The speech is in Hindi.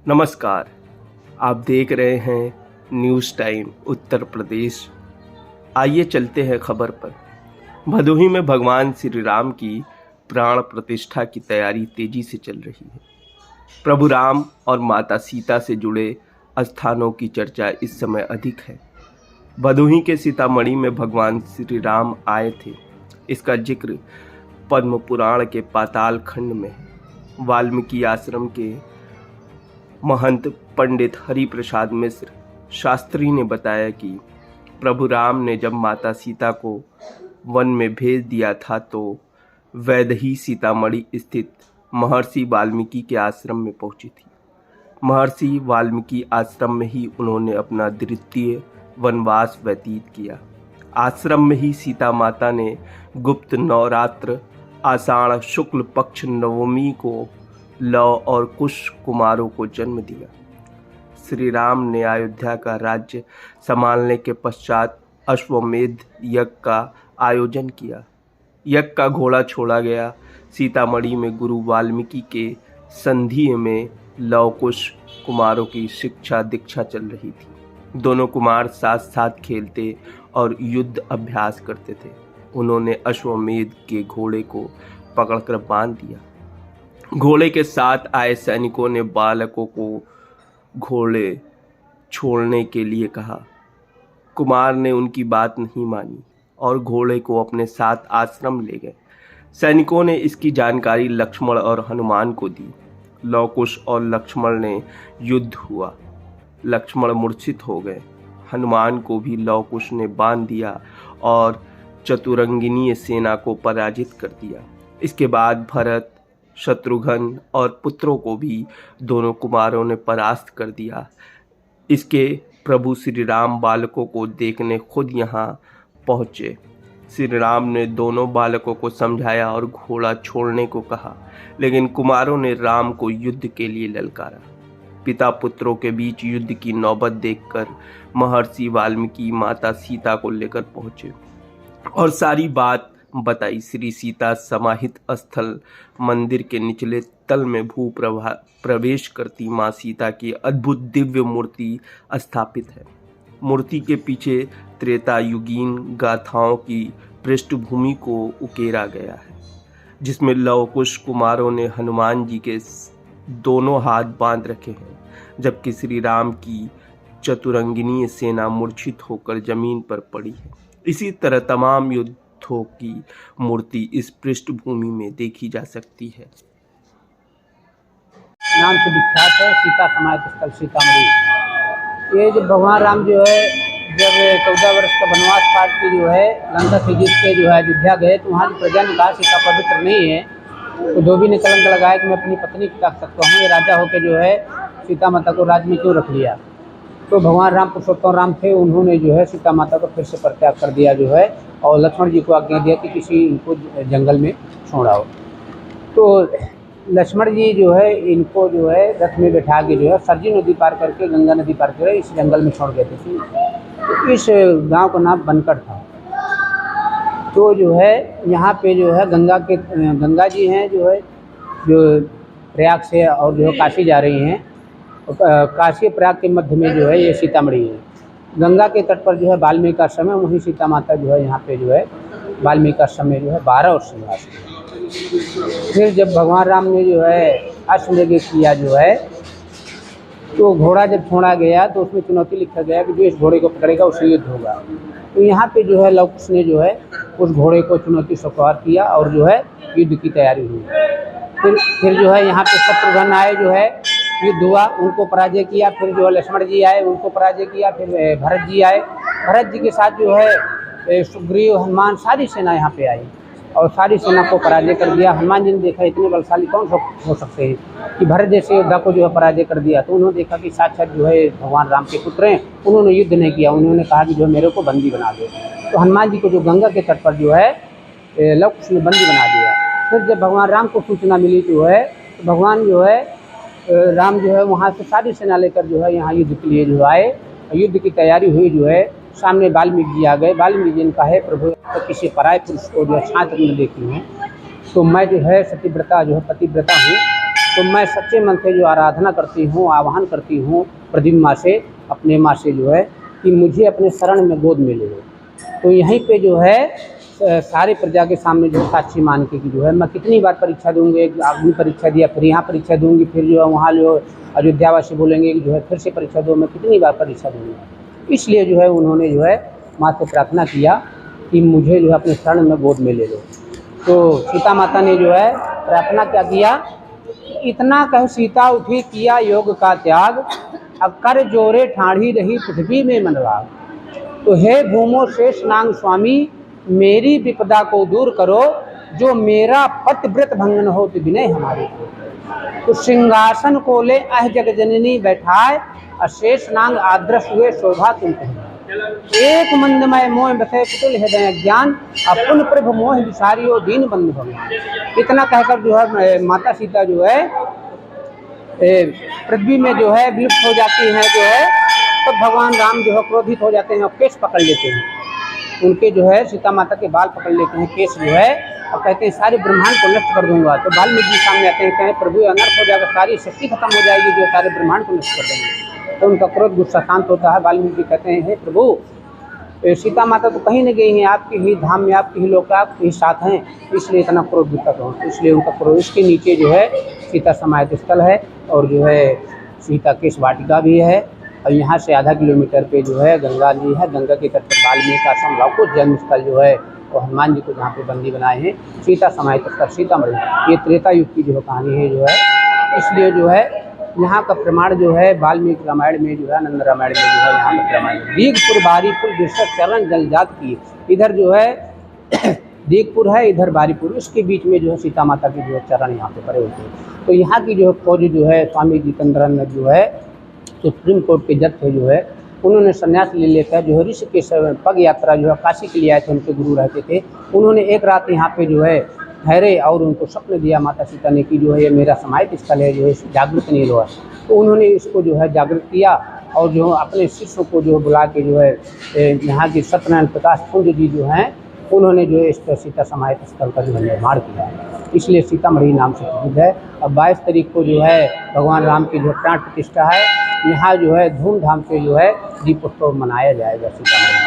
नमस्कार। आप देख रहे हैं न्यूज़ टाइम उत्तर प्रदेश। आइए चलते हैं खबर पर। भदोही में भगवान श्री राम की प्राण प्रतिष्ठा की तैयारी तेजी से चल रही है। प्रभु राम और माता सीता से जुड़े स्थानों की चर्चा इस समय अधिक है। भदोही के सीतामढ़ी में भगवान श्री राम आए थे। इसका जिक्र पद्म पुराण के पाताल खंड में है। वाल्मीकि आश्रम के महंत पंडित हरि प्रसाद मिश्र शास्त्री ने बताया कि प्रभु राम ने जब माता सीता को वन में भेज दिया था तो वैदेही सीतामढ़ी स्थित महर्षि वाल्मीकि के आश्रम में पहुंची थी। महर्षि वाल्मीकि आश्रम में ही उन्होंने अपना द्वितीय वनवास व्यतीत किया। आश्रम में ही सीता माता ने गुप्त नवरात्र आषाढ़ शुक्ल पक्ष नवमी को लव और कुश कुमारों को जन्म दिया। श्री राम ने अयोध्या का राज्य संभालने के पश्चात अश्वमेध यज्ञ का आयोजन किया। यज्ञ का घोड़ा छोड़ा गया। सीतामढ़ी में गुरु वाल्मीकि के संधि में लव कुश कुमारों की शिक्षा दीक्षा चल रही थी। दोनों कुमार साथ साथ खेलते और युद्ध अभ्यास करते थे। उन्होंने अश्वमेध के घोड़े को पकड़कर बांध दिया। घोड़े के साथ आए सैनिकों ने बालकों को घोड़े छोड़ने के लिए कहा। कुमार ने उनकी बात नहीं मानी और घोड़े को अपने साथ आश्रम ले गए। सैनिकों ने इसकी जानकारी लक्ष्मण और हनुमान को दी। लव कुश और लक्ष्मण ने युद्ध हुआ। लक्ष्मण मूर्छित हो गए। हनुमान को भी लव कुश ने बांध दिया और चतुरंगिनी सेना को पराजित कर दिया। इसके बाद भरत, शत्रुघ्न और पुत्रों को भी दोनों कुमारों ने परास्त कर दिया। इसके प्रभु श्री राम बालकों को देखने खुद यहाँ पहुँचे। श्री राम ने दोनों बालकों को समझाया और घोड़ा छोड़ने को कहा, लेकिन कुमारों ने राम को युद्ध के लिए ललकारा। पिता पुत्रों के बीच युद्ध की नौबत देखकर महर्षि वाल्मीकि माता सीता को लेकर पहुँचे और सारी बात बताई। श्री सीता समाहित स्थल मंदिर के निचले तल में भू प्रवेश करती माँ सीता की अद्भुत दिव्य मूर्ति स्थापित है। मूर्ति के पीछे त्रेतायुगीन गाथाओं की पृष्ठभूमि को उकेरा गया है, जिसमें लव कुश कुमारों ने हनुमान जी के दोनों हाथ बांध रखे हैं, जबकि श्री राम की चतुरंगिनी सेना मूर्छित होकर जमीन पर पड़ी है। इसी तरह तमाम युद्धों की मूर्ति इस पृष्ठभूमि में देखी जा सकती है। नाम से विख्यात है सीता समाहित स्थल सीतामढ़ी। ये जो भगवान राम जो है जब 14 वर्ष का वनवास काट के जो है लंका से जीत के जो है अयोध्या गए तो वहाँ की प्रजा ने कहा सीता पवित्र नहीं है, तो धोबी ने कलंक लगाया कि मैं अपनी पत्नी को रख सकता हूँ, ये राजा होकर जो है सीता माता को राज्य में क्यों रख लिया। तो भगवान राम पुरुषोत्तम राम थे, उन्होंने जो है सीता माता को फिर से परित्याग कर दिया जो है और लक्ष्मण जी को आज्ञा दिया कि किसी इनको जंगल में छोड़ाओ। तो लक्ष्मण जी जो है इनको जो है रथ में बैठा के जो है सरजी नदी पार करके गंगा नदी पार करके इस जंगल में छोड़ गए थे। तो इस गांव का नाम बनकट था। तो जो है यहाँ पे जो है गंगा जी हैं जो है जो प्रयाग से और जो है काशी जा रही हैं। काशी प्रयाग के मध्य में जो है ये सीतामढ़ी है। गंगा के तट पर जो है वाल्मीकि आश्रम है, वहीं सीता माता जो है यहाँ पे जो है वाल्मीकि आश्रम में जो है 12 वर्ष निवास किया। फिर जब भगवान राम ने जो है अश्वमेध किया जो है तो घोड़ा जब छोड़ा गया तो उसमें चुनौती लिखा गया कि जो इस घोड़े को पकड़ेगा उससे युद्ध होगा। तो यहाँ पे जो है लव कुश ने जो है उस घोड़े को चुनौती स्वीकार किया और जो है युद्ध की तैयारी हुई। फिर जो है यहाँ पे शत्रुघ्न आए जो है युद्ध हुआ, उनको पराजय किया। फिर जो है लक्ष्मण जी आए, उनको पराजय किया। फिर भरत जी आए, भरत जी के साथ जो है सुग्रीव हनुमान सारी सेना यहाँ पे आई और सारी सेना को पराजय कर दिया। हनुमान जी ने देखा इतने बलशाली कौन हो सकते हैं कि भरत जैसे योद्धा को जो है पराजय कर दिया। तो उन्होंने देखा कि साक्षात जो है भगवान राम के पुत्र हैं, उन्होंने युद्ध नहीं किया। उन्होंने कहा कि जो मेरे को बंदी बना दो। तो हनुमान जी को जो गंगा के तट पर जो है लव कुश ने बंदी बना दिया। फिर जब भगवान राम को सूचना मिली जो है तो भगवान जो है राम जो है वहाँ से सारी सेना लेकर जो है यहाँ युद्ध के लिए जो आए। युद्ध की तैयारी हुई जो है सामने वाल्मीकि जी आ गए। वाल्मीकि जी ने कहा है प्रभु तो किसी पराय पुरुष को जो है छात्र में देखी हूँ, तो मैं जो है सतीव्रता जो है पतिव्रता हूँ, तो मैं सच्चे मन से जो आराधना करती हूँ, आह्वान करती हूँ प्रदीप माँ से, अपने माँ से जो है कि मुझे अपने शरण में गोद में ले लो। तो यहीं पे जो है सारे प्रजा के सामने जो साक्षी मान के कि जो है मैं कितनी बार परीक्षा दूंगी, एक अग्नि परीक्षा दिया, फिर यहाँ परीक्षा दूंगी, फिर जो है वहाँ जो अयोध्यावासी बोलेंगे कि जो है फिर से परीक्षा दो, मैं कितनी बार परीक्षा दूंगी। इसलिए जो है उन्होंने जो है माँ से प्रार्थना किया कि मुझे जो है अपने शरण में गोद में ले लो। तो सीता माता ने जो है प्रार्थना क्या किया, इतना कह सीता उठी किया योग का त्याग, अब कर जोरे ठाढ़ी रही पृथ्वी में मनराग। तो हे भूमो शेष नाग स्वामी, मेरी विपदा को दूर करो, जो मेरा पतिव्रत भंगन हो तो विनय हमारे। तो सिंहासन को ले अह जग जननी बैठाए, अशेष नाग आदर्श हुए शोभा तुम कहो। एक मंदमय मोह बसे पुतुल हृदय ज्ञान, अपुन प्रभु मोह विसारियो दीन बंधु भगवान। इतना कहकर जो है माता सीता जो है पृथ्वी में जो है विलुप्त हो जाती हैं जो है, तो भगवान राम जो है क्रोधित हो जाते हैं और केस पकड़ लेते हैं उनके, जो है सीता माता के बाल पकड़ लेते हैं केस जो है, और कहते हैं सारे ब्रह्मांड को नष्ट कर दूंगा। तो वाल्मीकि जी सामने आते हैं, कहें प्रभु अनर्थ हो जाएगा, सारी शक्ति खत्म हो जाएगी, जो सारे ब्रह्मांड को नष्ट कर देंगे। तो उनका क्रोध गुस्सा शांत होता है। वाल्मीकि जी कहते हैं हे प्रभु, सीता माता तो कहीं नहीं गई हैं, आपके ही धाम में, आपके ही लोक, आपके ही साथ हैं, इसलिए इतना क्रोध गुस्सा हो। इसलिए उनका क्रोध, इसके नीचे जो है सीता समाहित स्थल है और जो है सीता केश वाटिका भी है। और यहाँ से आधा किलोमीटर पे जो है गंगा जी है, गंगा के तट पर वाल्मीकि आश्रम लवकुश जन्म स्थल जो है, और हनुमान जी को जहाँ पे बंदी बनाए हैं, सीता समाहित स्थल सीतामढ़ी। ये त्रेता युग की जो कहानी है जो है, इसलिए जो है यहाँ का प्रमाण जो है वाल्मीकि रामायण में जो है, नंद रामायण में जो है यहाँ का प्रमाण दीघपुर बारीपुर बिरसठ चरण जलजात की। इधर जो है दीघपुर है, इधर बारीपुर, इसके बीच में जो है सीता माता के जो है चरण यहाँ पे पड़े होते हैं। तो यहाँ की जो है फौज जो है स्वामी जितेंद्रानंद जो है सुप्रीम कोर्ट के जज थे जो है, उन्होंने संन्यास ले लेकर जो है ऋषिकेश पग यात्रा जो है काशी के लिए आए थे, उनके गुरु रहते थे। उन्होंने एक रात यहाँ पे जो है ठहरे और उनको स्वप्न दिया माता सीता ने कि जो है ये मेरा समाहित स्थल है, जो है जागृत नहीं हुआ। तो उन्होंने इसको जो है जागृत किया और जो अपने शिष्यों को जो बुला के जो है यहाँ की सत्यनारायण प्रकाश कुंज जी जो हैं, उन्होंने जो है इस पर सीता समाहित स्थल का जो है निर्माण किया है, इसलिए सीतामढ़ी नाम से प्रसिद्ध है। अब 22 तारीख को जो है भगवान राम की जो प्राण प्रतिष्ठा है, यहाँ जो है धूमधाम से जो है दीपोत्सव मनाया जाएगा सीतामढ़ी।